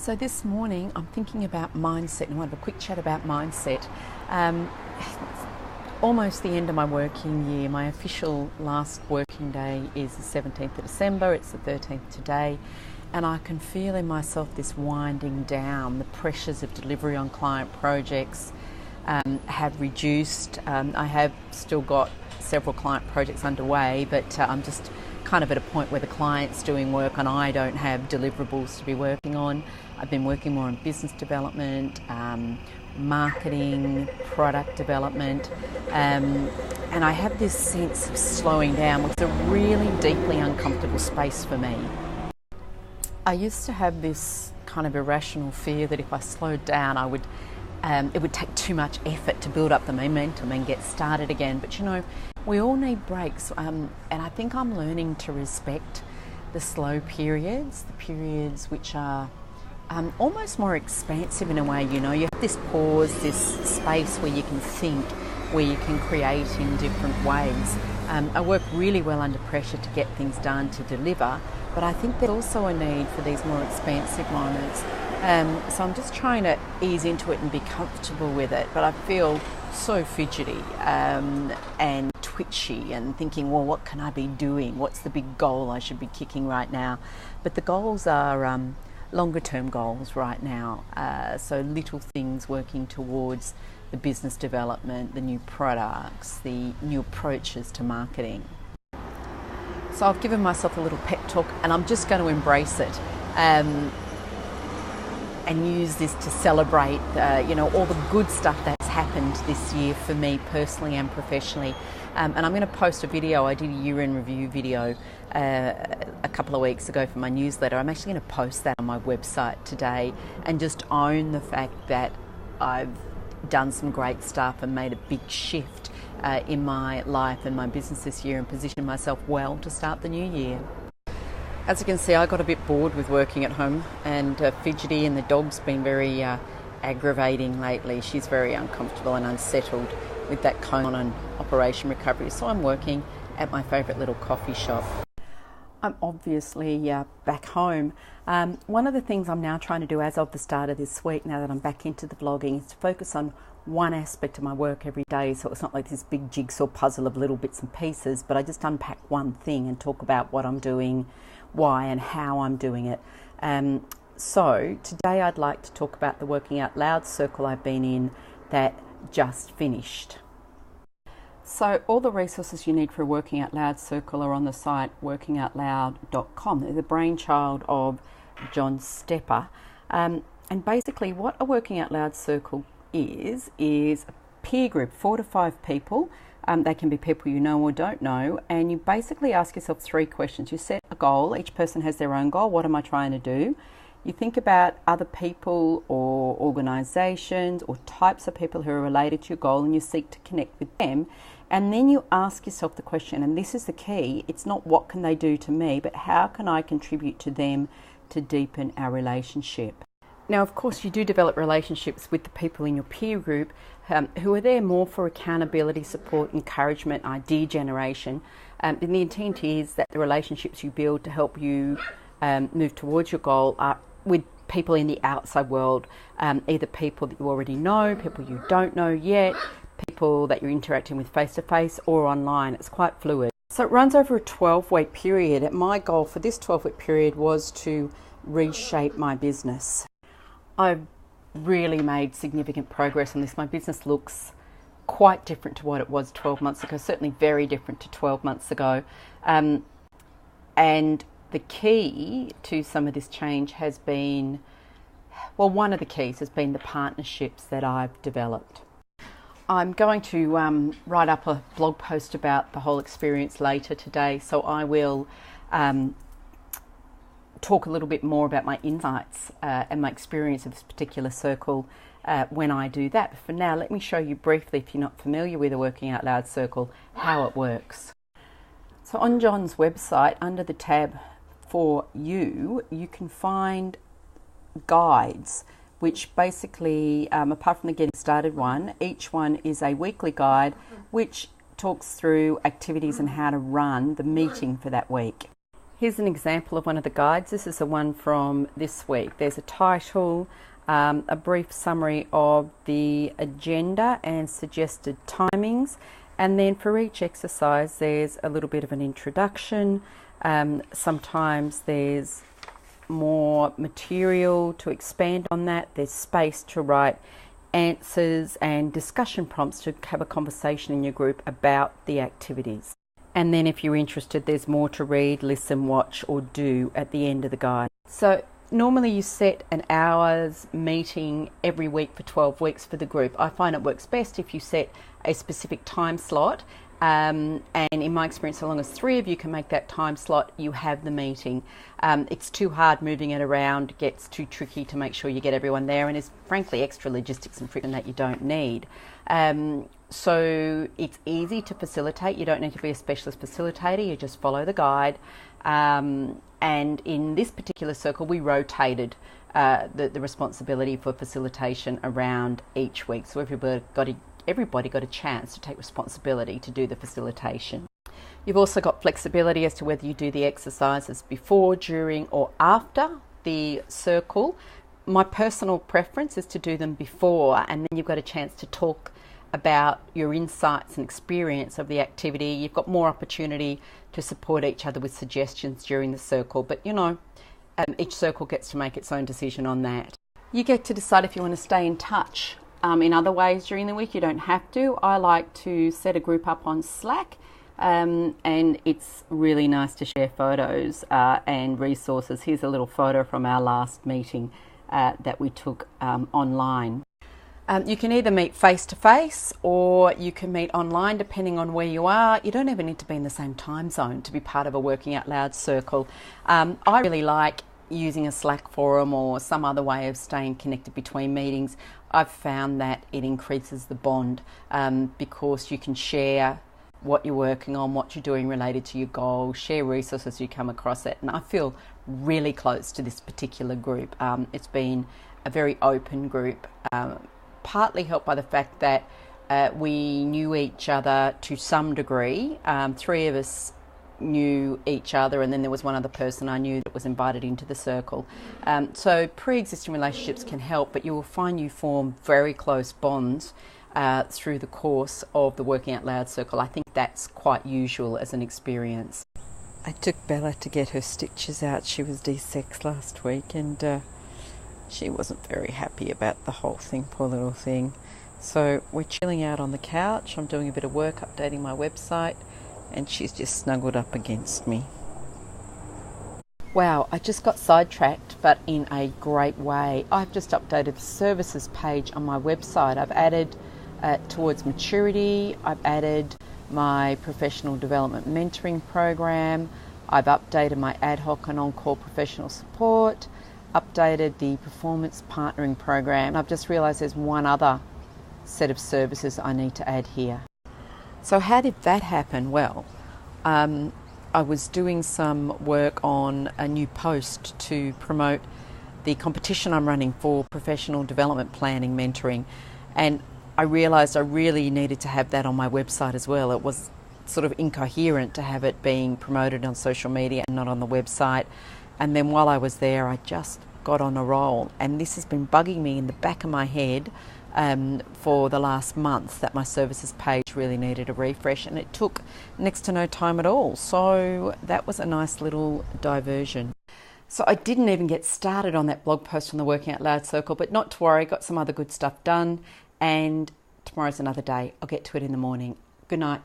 So this morning I'm thinking about mindset and I want to have a quick chat about mindset. Um, Almost the end of my working year. My official last working day is the 17th of December, it's the 13th today, and I can feel in myself this winding down. The pressures of delivery on client projects have reduced. I have still got several client projects underway, but I'm just kind of at a point where the client's doing work and I don't have deliverables to be working on. I've been working more on business development, marketing, product development, and I have this sense of slowing down, which is a really deeply uncomfortable space for me. I used to have this kind of irrational fear that if I slowed down, it would take too much effort to build up the momentum and get started again. But you know, we all need breaks, and I think I'm learning to respect the slow periods, the periods which are almost more expansive in a way. You know, you have this pause, this space where you can think, where you can create in different ways. I work really well under pressure to get things done, to deliver, but I think there's also a need for these more expansive moments. So I'm just trying to ease into it and be comfortable with it, but I feel so fidgety and twitchy and thinking, well, what can I be doing? What's the big goal I should be kicking right now? But the goals are longer term goals right now. So little things working towards the business development, the new products, the new approaches to marketing. So I've given myself a little pep talk and I'm just going to embrace it. And use this to celebrate, all the good stuff that's happened this year for me personally and professionally. And I'm going to post a video. I did a year-end review video a couple of weeks ago for my newsletter. I'm actually going to post that on my website today and just own the fact that I've done some great stuff and made a big shift in my life and my business this year and positioned myself well to start the new year. As you can see, I got a bit bored with working at home and fidgety, and the dog's been very aggravating lately. She's very uncomfortable and unsettled with that cone and Operation Recovery, so I'm working at my favourite little coffee shop. I'm obviously back home. One of the things I'm now trying to do as of the start of this week, now that I'm back into the vlogging, is to focus on one aspect of my work every day, so it's not like this big jigsaw puzzle of little bits and pieces, but I just unpack one thing and talk about what I'm doing, why and how I'm doing it. So today I'd like to talk about the Working Out Loud circle I've been in that just finished. So all the resources you need for a Working Out Loud circle are on the site workingoutloud.com. They're the brainchild of John Stepper. And basically what a Working Out Loud circle is a peer group, 4 to 5 people. They can be people you know or don't know, and you basically ask yourself 3 questions. You set a goal. Each person has their own goal. What am I trying to do? You think about other people or organisations or types of people who are related to your goal, and you seek to connect with them. And then you ask yourself the question, and this is the key, it's not what can they do to me, but how can I contribute to them to deepen our relationship? Now, of course, you do develop relationships with the people in your peer group who are there more for accountability, support, encouragement, idea generation. And the intent is that the relationships you build to help you move towards your goal are with people in the outside world, either people that you already know, people you don't know yet, people that you're interacting with face-to-face or online. It's quite fluid. So it runs over a 12-week period. And my goal for this 12-week period was to reshape my business. I've really made significant progress on this. My business looks quite different to what it was 12 months ago, certainly very different to 12 months ago. And the key to some of this change has been, well, one of the keys has been the partnerships that I've developed. I'm going to write up a blog post about the whole experience later today, so I will talk a little bit more about my insights and my experience of this particular circle when I do that. But for now, let me show you briefly, if you're not familiar with the Working Out Loud circle, how it works. So on John's website, under the tab for you can find guides, which basically, apart from the Getting Started one, each one is a weekly guide which talks through activities and how to run the meeting for that week. Here's an example of one of the guides. This is the one from this week. There's a title, a brief summary of the agenda and suggested timings, and then for each exercise there's a little bit of an introduction. Sometimes there's more material to expand on that. There's space to write answers and discussion prompts to have a conversation in your group about the activities. And then if you're interested, there's more to read, listen, watch or do at the end of the guide. So normally you set an hour's meeting every week for 12 weeks for the group. I find it works best if you set a specific time slot. And in my experience, so long as 3 of you can make that time slot, you have the meeting. It's too hard moving it around, it gets too tricky to make sure you get everyone there, and there's frankly extra logistics and friction that you don't need. So it's easy to facilitate. You don't need to be a specialist facilitator, you just follow the guide. And in this particular circle, we rotated the responsibility for facilitation around each week. So everybody got a chance to take responsibility to do the facilitation. You've also got flexibility as to whether you do the exercises before, during or after the circle. My personal preference is to do them before, and then you've got a chance to talk about your insights and experience of the activity. You've got more opportunity to support each other with suggestions during the circle, but each circle gets to make its own decision on that. You get to decide if you want to stay in touch in other ways during the week. You don't have to. I like to set a group up on Slack, and it's really nice to share photos and resources. Here's a little photo from our last meeting that we took online. You can either meet face-to-face or you can meet online depending on where you are. You don't even need to be in the same time zone to be part of a Working Out Loud circle. I really like using a Slack forum or some other way of staying connected between meetings. I've found that it increases the bond because you can share what you're working on, what you're doing related to your goals, share resources as you come across it. And I feel really close to this particular group. It's been a very open group, partly helped by the fact that we knew each other to some degree. 3 of us knew each other, and then there was one other person I knew that was invited into the circle. So pre-existing relationships can help, but you will find you form very close bonds through the course of the Working Out Loud circle. I think that's quite usual as an experience. I took Bella to get her stitches out. She was desexed last week, and she wasn't very happy about the whole thing, poor little thing. So we're chilling out on the couch. I'm doing a bit of work updating my website, and she's just snuggled up against me. Wow, I just got sidetracked, but in a great way. I've just updated the services page on my website. I've added towards maturity, I've added my professional development mentoring program, I've updated my ad hoc and on-call professional support, updated the performance partnering program. I've just realised there's one other set of services I need to add here. So how did that happen? Well, I was doing some work on a new post to promote the competition I'm running for professional development planning mentoring, and I realised I really needed to have that on my website as well. It was sort of incoherent to have it being promoted on social media and not on the website. And then while I was there, I just got on a roll, and this has been bugging me in the back of my head for the last month, that my services page really needed a refresh, and it took next to no time at all. So that was a nice little diversion. So I didn't even get started on that blog post on the Working Out Loud circle, but not to worry, got some other good stuff done, and tomorrow's another day. I'll get to it in the morning. Good night.